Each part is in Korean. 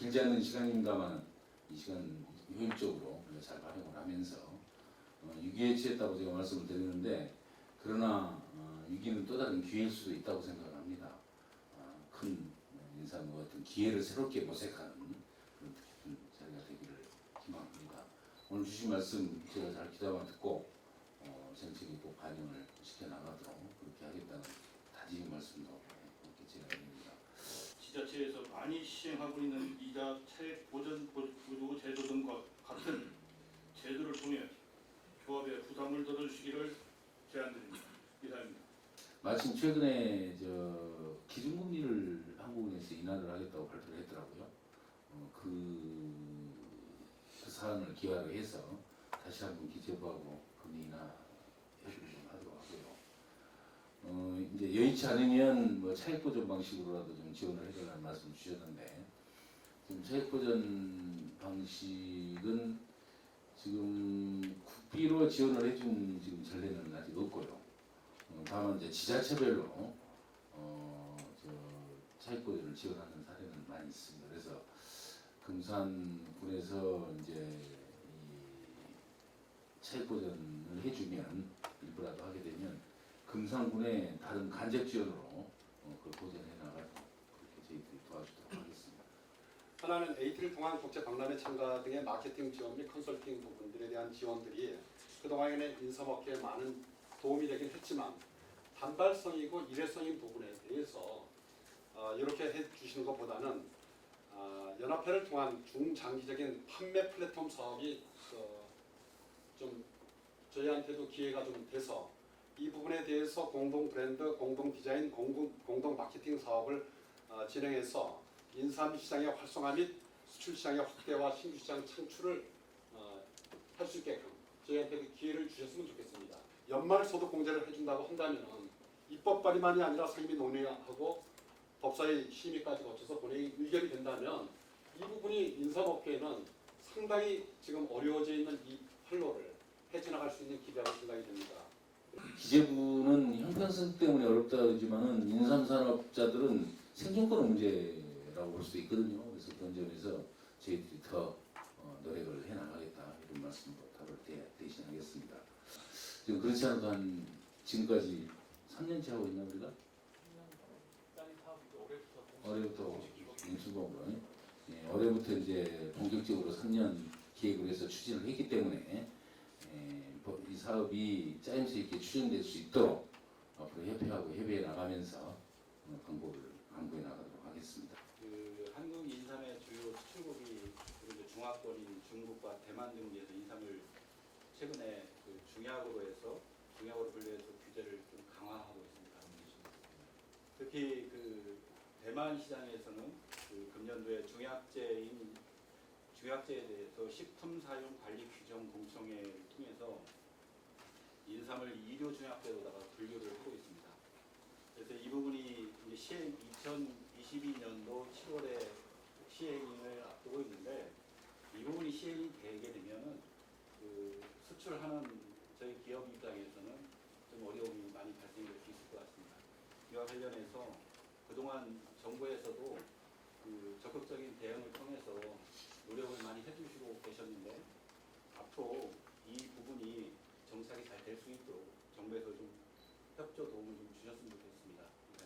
길지 않은 시간입니다만 이 시간 효율적으로 잘 활용을 하면서 위기에 처했다고 제가 말씀을 드리는데, 그러나 위기는 또 다른 기회일 수도 있다고 생각을 합니다. 큰 인상 어떤 기회를 새롭게 모색하는 그런 깊은 자리가 되기를 희망합니다. 오늘 주신 말씀 제가 잘 귀담아 듣고 정책에 꼭 반영을 시켜나가도록 그렇게 하겠다는 다짐의 말씀도 이렇게 제가 드립니다. 지자체에서 많이 시행하고 있는 이자 차액 보전 보조 제도 등과 같은 제도를 통해 조합에 부담을 덜어주시기를 제안드립니다. 이상입니다. 마침 최근에 기준금리를 한국은행에서 인하를 하겠다고 발표를 했더라고요. 그 사안을 기화를 해서 다시 한번 기재부하고 금리 인하 협의를 좀 하도록 하고요. 이제 여의치 않으면 뭐 차익보전 방식으로라도 좀 지원을 해달라는 말씀을 주셨는데, 지금 차익보전 방식은 지금 국비로 지원을 해준 지금 전례는 아직 없고요. 다만 이제 지자체별로 차익보전을 지원하는 사례는 많이 있습니다. 그래서 금산군에서 이제 이 차익보전을 해주면 일부라도 하게 되면 금산군의 다른 간접 지원으로 그걸 보전해 나가도록 그렇게 저희들이 도와주도록 하겠습니다. 하나는 AT를 통한 국제 박람회 참가 등의 마케팅 지원 및 컨설팅 부분들에 대한 지원들이 그동안에 인삼업계에 많은 도움이 되긴 했지만, 단발성이고 일회성인 부분에 대해서 이렇게 해주시는 것보다는 연합회를 통한 중장기적인 판매 플랫폼 사업이 좀 저희한테도 기회가 좀 돼서 이 부분에 대해서 공동 브랜드, 공동 디자인, 공동 마케팅 사업을 진행해서 인삼 시장의 활성화 및 수출 시장의 확대와 신규 시장 창출을 할 수 있게끔 저희한테 기회를 주셨으면 좋겠습니다. 연말 소득 공제를 해준다고 한다면 입법 발의만이 아니라 상임위 논의하고 법사위 심의까지 거쳐서 본회의 의결이 된다면 이 부분이 인삼업계에는 상당히 지금 어려워져 있는 이 활로를 헤쳐나갈 수 있는 기회라고 생각이 됩니다. 기재부는 형평성 때문에 어렵다 그러지만은 인삼산업자들은 생존권 문제라고 볼 수도 있거든요. 그래서 그런 점에서 저희들이 더 노력을 해나가겠다 이런 말씀으로 답을 대신하겠습니다. 지금 그렇지 않아도 한 지금까지 3년째 하고 있나 우리가? 올해부터 연수법으로 올해부터 이제 본격적으로 3년 기획을 해서 추진을 했기 때문에 이 사업이 짜임새 있게 추진될 수 있도록 앞으로 협회하고 협의해 나가면서 강구해 나가도록 하겠습니다. 한국 인삼의 주요 수출국이 중화권인 중국과 대만 등지에서 인삼을 최근에 중약으로 분류해서 규제를 좀 강화하고 있습니다. 특히 대만 시장에서는 금년도에 중약제에 대해서 식품 사용 관리 규정 공청회를 통해서 인삼을 2류 중약제로다가 분류를 하고 있습니다. 그래서 이 부분이 이제 2022년도 7월에 시행을 앞두고 있는데, 이 부분이 시행이 되게 되면은 수출하는 저희 기업 입장에서는 좀 어려움이 많이 발생될 수 있을 것 같습니다. 이와 관련해서 그동안 정부에서도 적극적인 대응을 통해서 노력을 많이 해주시고 계셨는데, 앞으로 이 부분이 정착이 잘 될 수 있도록 정부에서 좀 협조 도움을 좀 주셨으면 좋겠습니다.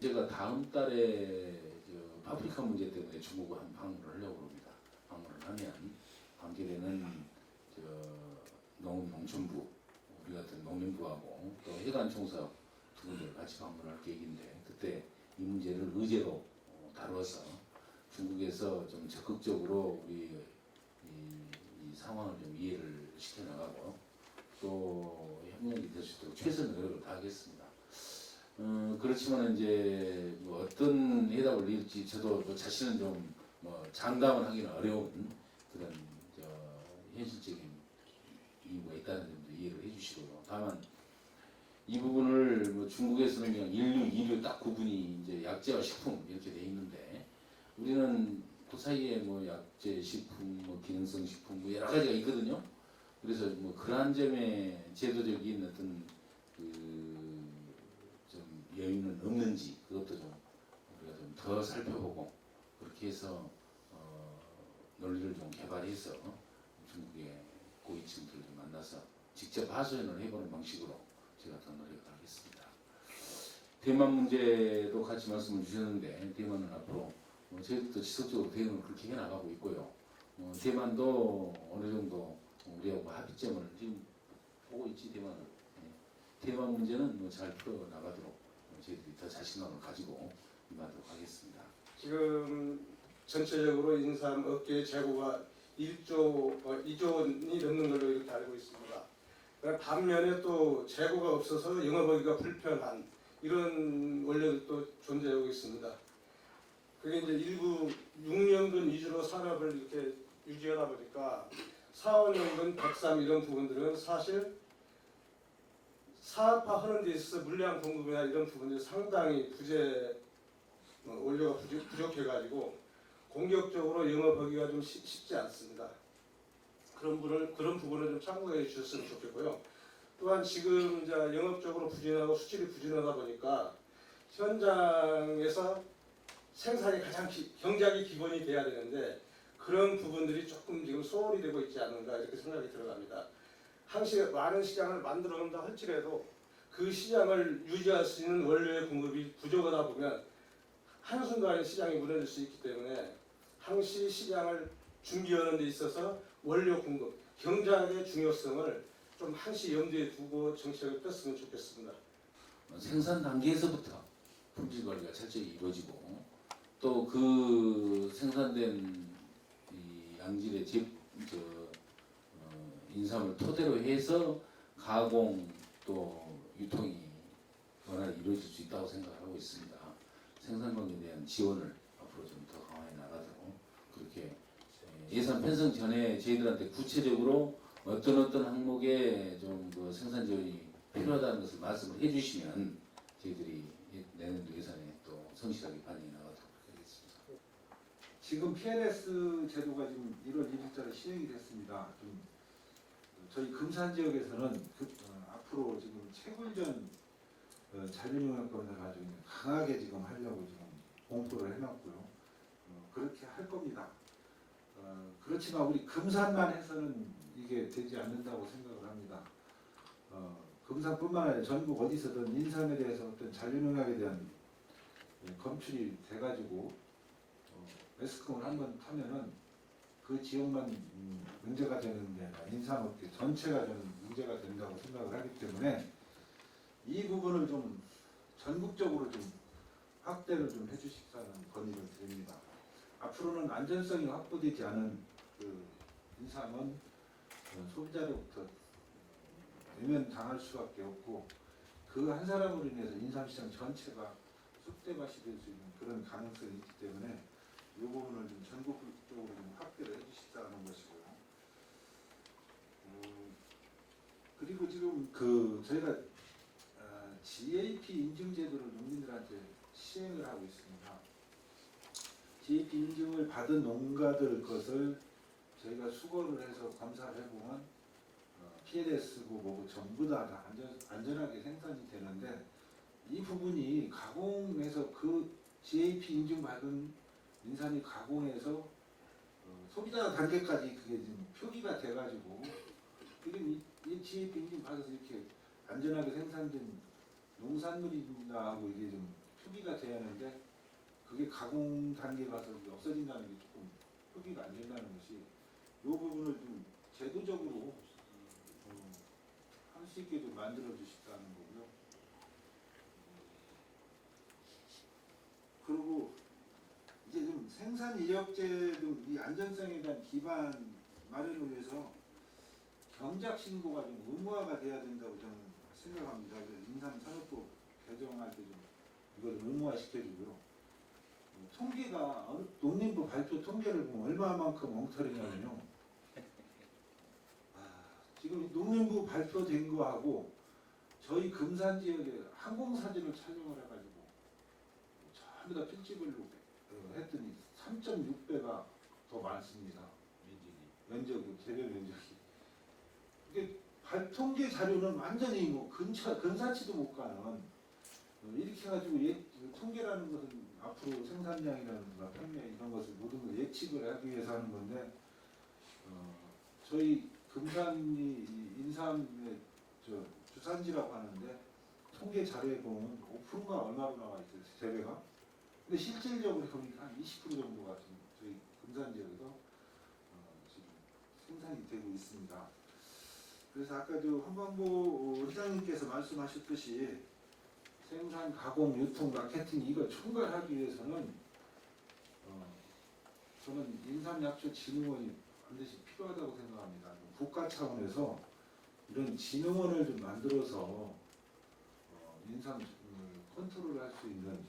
제가 다음 달에 파프리카 문제 때문에 중국을 한 방문을 하려고 합니다. 방문을 하면 관계되는 농촌부, 우리 같은 농림부하고 또 해관총사 두 군데를 같이 방문할 계획인데, 그때 이 문제를 의제로 다뤄서 중국에서 좀 적극적으로 우리 이 상황을 좀 이해를 시켜나가고 또 협력이 될 수 있도록 최선의 노력을 다하겠습니다. 그렇지만 이제 뭐 어떤 해답을 낼지 저도 자신은 좀 장담을 하기는 어려운 그런 현실적인 이유가 있다는 점도 이해를 해주시고요. 다만 이 부분을 중국에서는 그냥 1류, 2류 딱 구분이 이제 약재와 식품 이렇게 돼 있는데, 우리는 그 사이에 약재, 식품, 기능성 식품 여러 가지가 있거든요. 그래서 그러한 점에 제도적인 어떤 좀 여유는 없는지 그것도 좀 우리가 좀 더 살펴보고 그렇게 해서 논리를 좀 개발해서 중국의 고위층들을 좀 만나서 직접 하소연을 해보는 방식으로 제가 더 노력을 하겠습니다. 대만 문제도 같이 말씀을 주셨는데 대만은 앞으로 저희도 지속적으로 대응을 그렇게 해나가고 있고요. 대만도 어느 정도 우리하고 합의점을 지금 보고 있지 대만은. 대만 문제는 잘 풀어나가도록 저희들이 더 자신감을 가지고 임하도록 하겠습니다. 지금 전체적으로 인삼 업계의 재고가 2조 원이 넘는 걸로 이렇게 알고 있습니다. 반면에 또 재고가 없어서 영업하기가 불편한 이런 원료도 존재하고 있습니다. 그게 이제 일부 6년근 위주로 산업을 이렇게 유지하다 보니까 4, 5년근 103 이런 부분들은 사실 사업화하는 데 있어서 물량 공급이나 이런 부분들이 상당히 원료가 부족해가지고 공격적으로 영업하기가 좀 쉽지 않습니다. 그런 부분을 좀 참고해 주셨으면 좋겠고요. 또한 지금 이제 영업적으로 부진하고 수출이 부진하다 보니까 현장에서 생산이 가장 경작이 기본이 돼야 되는데 그런 부분들이 조금 지금 소홀히 되고 있지 않는가 이렇게 생각이 들어갑니다. 많은 시장을 만들어 놓는다 할지라도 그 시장을 유지할 수 있는 원료의 공급이 부족하다 보면 한순간에 시장이 무너질 수 있기 때문에 항시 시장을 준비하는 데 있어서 원료 공급, 경작의 중요성을 좀 항시 염두에 두고 정책을 폈으면 좋겠습니다. 생산 단계에서부터 품질 관리가 철저히 이루어지고 또 그 생산된 이 양질의 인삼을 토대로 해서 가공 또 유통이 원활히 이루어질 수 있다고 생각하고 있습니다. 생산관계에 대한 지원을 앞으로 좀 더 강화해 나가도록 그렇게 예산 편성 전에 저희들한테 구체적으로 어떤 항목에 좀 그 생산 지원이 필요하다는 것을 말씀을 해주시면 저희들이 내년도 예산에 또 성실하게 반영해 나가도록 하겠습니다. 지금 PLS 제도가 지금 1월 1일자로 시행이 됐습니다. 좀 저희 금산 지역에서는 앞으로 지금 채굴전 잔류농약권을 가지고 강하게 지금 하려고 지금 공포를 해놨고요. 그렇게 할 겁니다. 그렇지만 우리 금산만 해서는 이게 되지 않는다고 생각을 합니다. 금산뿐만 아니라 전국 어디서든 인삼에 대해서 어떤 잔류농약에 대한 검출이 돼가지고 매스컴을 한번 타면은 그 지역만 문제가 되는 게 아니라 인삼업계 전체가 저는 문제가 된다고 생각을 하기 때문에 이 부분을 좀 전국적으로 좀 확대를 좀 해주시라는 건의를 드립니다. 앞으로는 안전성이 확보되지 않은 그 인삼은 소비자로부터 외면당할 수밖에 없고 그 한 사람으로 인해서 인삼시장 전체가 쑥대밭이 될 수 있는 그런 가능성이 있기 때문에 이 부분을 좀 전국적으로 좀 확대를 해주시다는 것이고요. 그리고 지금 저희가 GAP 인증 제도를 농민들한테 시행을 하고 있습니다. GAP 인증을 받은 농가들 것을 저희가 수거를 해서 검사를 해보면 PLS고 뭐고 전부 다 안전하게 생산이 되는데 이 부분이 가공해서 그 GAP 인증 받은 인삼이 가공해서 소비자 단계까지 그게 지금 표기가 돼가지고 지금 이 GAP 인증 받아서 이렇게 안전하게 생산된 농산물입니다 하고 이게 좀 표기가 돼야 하는데 그게 가공 단계 가서 없어진다는 게 조금 표기가 안 된다는 것이 이 부분을 좀 제도적으로 할 수 있게 좀 만들어 주시다는 거고요. 그리고 이제 좀 생산 이력제 등 이 안전성에 대한 기반 마련을 위해서 경작 신고가 좀 의무화가 돼야 된다고 저는 생각합니다. 그래서 인삼산업법 개정할 때 좀 이걸 의무화 시켜주고요. 통계가 농림부 발표 통계를 보면 얼마만큼 엉터리냐면요. 지금 농림부 발표된 거하고 저희 금산 지역에 항공사진을 촬영을 해가지고 전부 다 필지별로 했더니 3.6배가 더 많습니다. 면적이 개별 면적이. 이게 통계 자료는 완전히 뭐 근사치도 못 가는 이렇게 해가지고 통계라는 것은 앞으로 생산량이라든가 판매 이런 것을 모든 걸 예측을 하기 위해서 하는 건데 저희 금산이 이 인삼의 주산지라고 하는데 통계 자료에 보면 5%가 얼마로 나와 있어요 재배가. 근데 실질적으로 보니까 한 20% 정도가 지금 저희 금산 지역에서 지금 생산이 되고 있습니다. 그래서 아까 한광보 회장님께서 말씀하셨듯이 생산, 가공, 유통, 마케팅 이걸 총괄하기 위해서는 저는 인삼약초진흥원이 반드시 필요하다고 생각합니다. 국가 차원에서 이런 진흥원을 좀 만들어서 인삼 컨트롤을 할 수 있는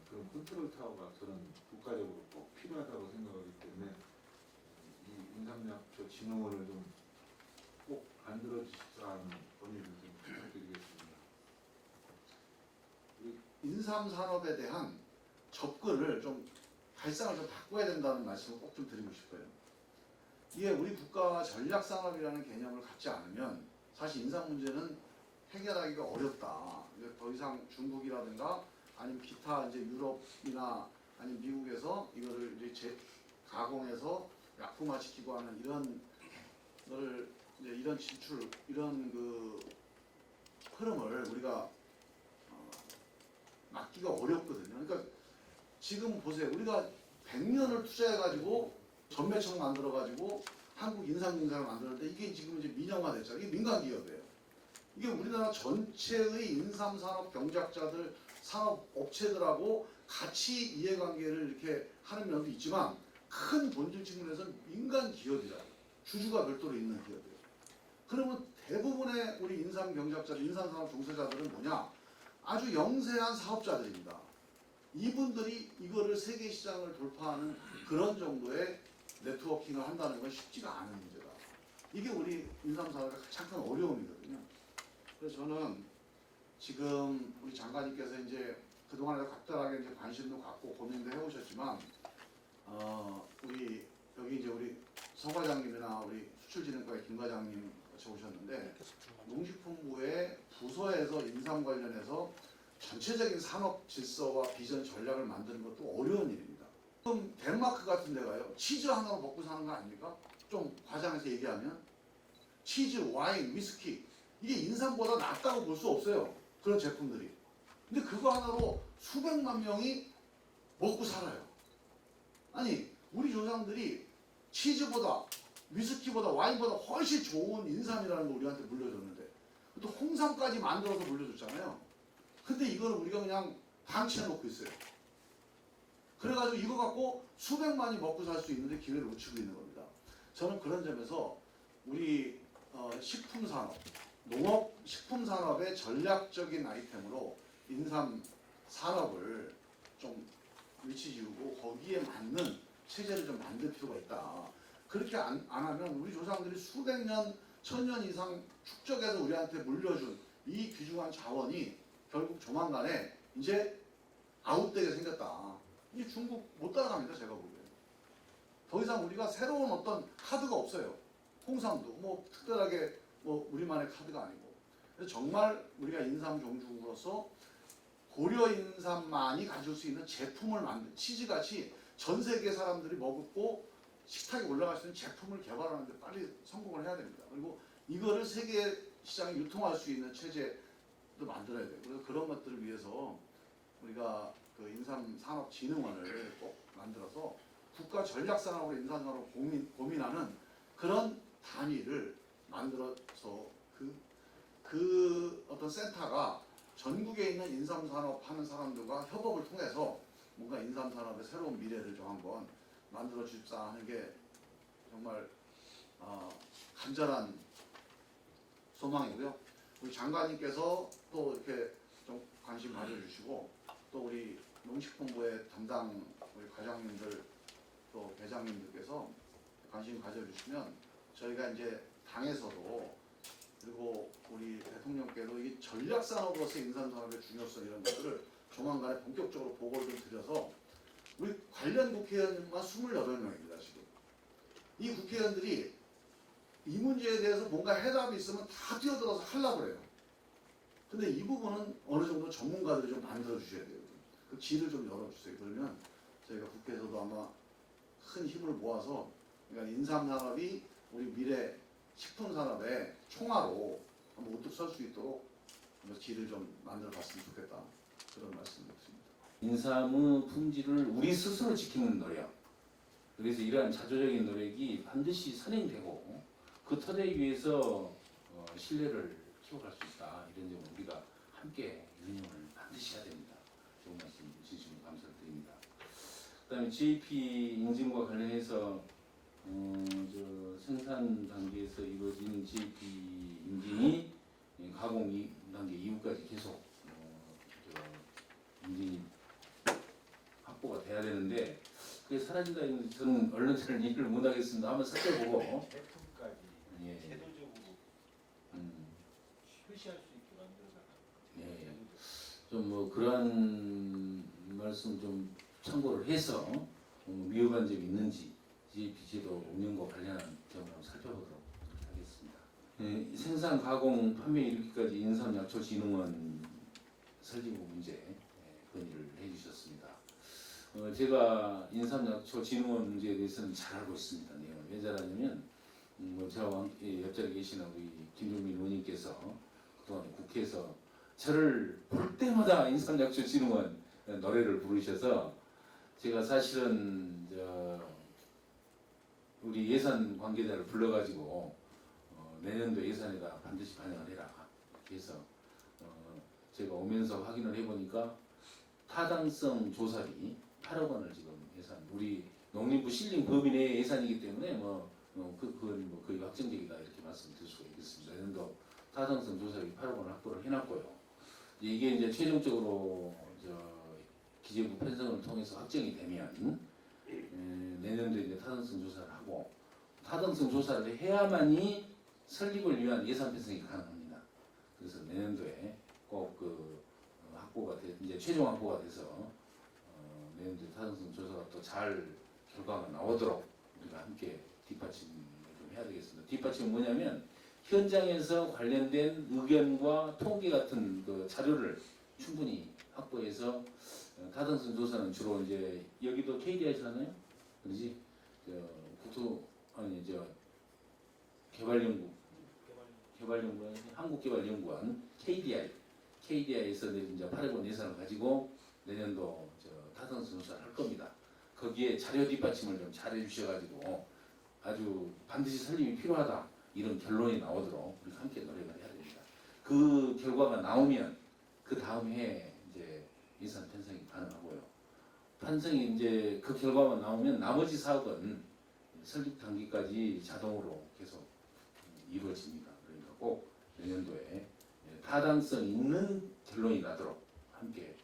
그런 컨트롤 타워가 저는 국가적으로 꼭 필요하다고 생각하기 때문에 이 인삼약초 진흥원을 좀 꼭 만들어 주시라는 권유를 좀 부탁드리겠습니다. 인삼 산업에 대한 접근을 좀 발상을 좀 바꿔야 된다는 말씀을 꼭 좀 드리고 싶어요. 이게 우리 국가가 전략 산업이라는 개념을 갖지 않으면 사실 인삼 문제는 해결하기가 어렵다. 더 이상 중국이라든가 아니면 기타 이제 유럽이나 아니면 미국에서 이거를 이제 가공해서 약품화시키고 하는 이런 거를 이제 이런 진출 이런 그 흐름을 우리가 막기가 어렵거든요. 그러니까 지금 보세요. 우리가 100년을 투자해가지고 전매청 만들어가지고 한국 인삼공사를 만들었는데 이게 지금 이제 민영화됐잖아요. 이게 민간 기업이에요. 이게 우리나라 전체의 인삼 산업 경작자들, 산업 업체들하고 같이 이해관계를 이렇게 하는 면도 있지만 큰 본질 측면에서는 민간 기업이다. 주주가 별도로 있는 기업이에요. 그러면 대부분의 우리 인삼 경작자들, 인삼 산업 종사자들은 뭐냐? 아주 영세한 사업자들입니다. 이분들이 이거를 세계 시장을 돌파하는 그런 정도의 네트워킹을 한다는 건 쉽지가 않은 문제다. 이게 우리 인삼 산업의 가장 큰 어려움이거든요. 그래서 저는 지금 우리 장관님께서 이제 그동안에 각별하게 이제 관심도 갖고 고민도 해오셨지만, 우리 여기 이제 우리 서 과장님이나 우리 수출진흥과의 김 과장님 같이 오셨는데, 농식품부의 부서에서 인삼 관련해서 전체적인 산업 질서와 비전 전략을 만드는 것도 어려운 일입니다. 그럼 덴마크 같은 데가요, 치즈 하나로 먹고 사는 거 아닙니까? 좀 과장해서 얘기하면 치즈, 와인, 위스키 이게 인삼보다 낫다고 볼 수 없어요. 그런 제품들이. 근데 그거 하나로 수백만 명이 먹고 살아요. 아니 우리 조상들이 치즈보다 위스키보다 와인보다 훨씬 좋은 인삼이라는 걸 우리한테 물려줬는데 또 홍삼까지 만들어서 물려줬잖아요. 근데 이거를 우리가 그냥 방치해놓고 있어요. 그래가지고 이거 갖고 수백만이 먹고 살 수 있는데 기회를 놓치고 있는 겁니다. 저는 그런 점에서 우리 식품산업, 농업, 식품산업의 전략적인 아이템으로 인삼 산업을 좀 위치 지우고 거기에 맞는 체제를 좀 만들 필요가 있다. 그렇게 안 하면 우리 조상들이 수백 년, 1000년 이상 축적해서 우리한테 물려준 이 귀중한 자원이 결국 조만간에 이제 아웃되게 생겼다. 이 중국 못 따라갑니다. 제가 보기에는. 더 이상 우리가 새로운 어떤 카드가 없어요. 홍삼도 뭐 특별하게 뭐 우리만의 카드가 아니고. 그래서 정말 우리가 인삼 종주국으로서 고려 인삼만이 가질 수 있는 제품을 만든 치즈같이 전 세계 사람들이 먹고 식탁에 올라갈 수 있는 제품을 개발하는 데 빨리 성공을 해야 됩니다. 그리고 이거를 세계 시장에 유통할 수 있는 체제도 만들어야 돼요. 그래서 그런 것들을 위해서 우리가 그 인삼산업진흥원을 꼭 만들어서 국가 전략산업으로 인삼산업을 고민하는 그런 단위를 만들어서 그 어떤 센터가 전국에 있는 인삼산업 하는 사람들과 협업을 통해서 뭔가 인삼산업의 새로운 미래를 좀 한번 만들어 주십사 하는 게 정말 간절한 소망이고요. 우리 장관님께서 또 이렇게 좀 관심 가져주시고 또 우리 농식품부의 담당 우리 과장님들 또 회장님들께서 관심 가져주시면 저희가 이제 당에서도 그리고 우리 대통령께도 이 전략산업으로서의 인삼산업의 중요성 이런 것들을 조만간에 본격적으로 보고를 좀 드려서 우리 관련 국회의원만 28명입니다 지금. 이 국회의원들이 이 문제에 대해서 뭔가 해답이 있으면 다 뛰어들어서 하려고 그래요. 근데 이 부분은 어느 정도 전문가들이 좀 만들어 주셔야 돼요. 그 질을 좀 열어주세요. 그러면 저희가 국회에서도 아마 큰 힘을 모아서 그러니까 인삼 산업이 우리 미래 식품 산업의 총알로 한번 우뚝 설 수 있도록 한번 질을 좀 만들어 봤으면 좋겠다. 그런 말씀드렸습니다. 인삼의 품질을 우리 스스로 지키는 노력. 그래서 이러한 자조적인 노력이 반드시 선행되고 그 터대 위에서 신뢰를 키워갈 수 있다. 이런 점을 우리가 함께 운영을 반드시 해야 됩니다. 좋은 말씀 진심으로 감사를 드립니다. 그다음에 GAP 인증과 관련해서 생산 단계에서 이루어지는 GAP 인증이 가공 단계 이후까지 계속 인증이 확보가 돼야 되는데 그게 사라진다 했는데 저는 언론처럼 이해를 못하겠습니다. 한번 살펴보고 제품까지 예. 제도적으로 표시할 수 있게 만들어가. 예. 좀 뭐 그러한 말씀 좀 참고를 해서 위험한 점이 있는지 GAP 제도 운영과 관련한 점을 한번 살펴보도록 하겠습니다. 예, 생산, 가공, 판매 이르기까지 인삼약초진흥원 설립 문제 건의를 해주셨습니다. 제가 인삼약초진흥원 문제에 대해서는 잘 알고 있습니다. 왜 잘 아냐면 저와 함께 옆자리에 계시는 우리 김종민 의원님께서 그동안 국회에서 저를 볼 때마다 인삼약초진흥원 노래를 부르셔서 제가 사실은 우리 예산 관계자를 불러가지고 내년도 예산에다 반드시 반영을 해라. 그래서 제가 오면서 확인을 해보니까 타당성 조사비 8억 원을 지금 예산, 우리 농림부 실린 범위 내 예산이기 때문에 그건 거의 확정적이다 이렇게 말씀드릴 수가 있겠습니다. 내년도 타당성 조사비 8억 원을 확보를 해놨고요. 이게 이제 최종적으로 기재부 편성을 통해서 확정이 되면 내년도에 이제 타당성 조사를 하고 타당성 조사를 해야만이 설립을 위한 예산 편성이 가능합니다. 그래서 내년도에 꼭 확보가 이제 최종 확보가 돼서 내년도에 타당성 조사가 또 잘 결과가 나오도록 우리가 함께 뒷받침을 좀 해야 되겠습니다. 뒷받침은 뭐냐면 현장에서 관련된 의견과 통계 같은 그 자료를 충분히 확보해서 타당성 조사는 주로 이제 여기도 KDI에서 하나요? 그러지? 개발연구원 한국개발연구원 KDI에서 내린 이제 8억 원 예산을 가지고 내년도 타당성 조사를 할 겁니다. 거기에 자료 뒷받침을 좀 잘 해주셔가지고 아주 반드시 설립이 필요하다 이런 결론이 나오도록 우리 함께 노력을 해야 됩니다. 그 결과가 나오면 그 다음 해에 이제 예산 편성이 가능하고요. 편성이 이제 그 결과만 나오면 나머지 사업은 설립 단계까지 자동으로 계속 이루어집니다. 그러니까 꼭 내년도에 타당성 있는 결론이 나도록 함께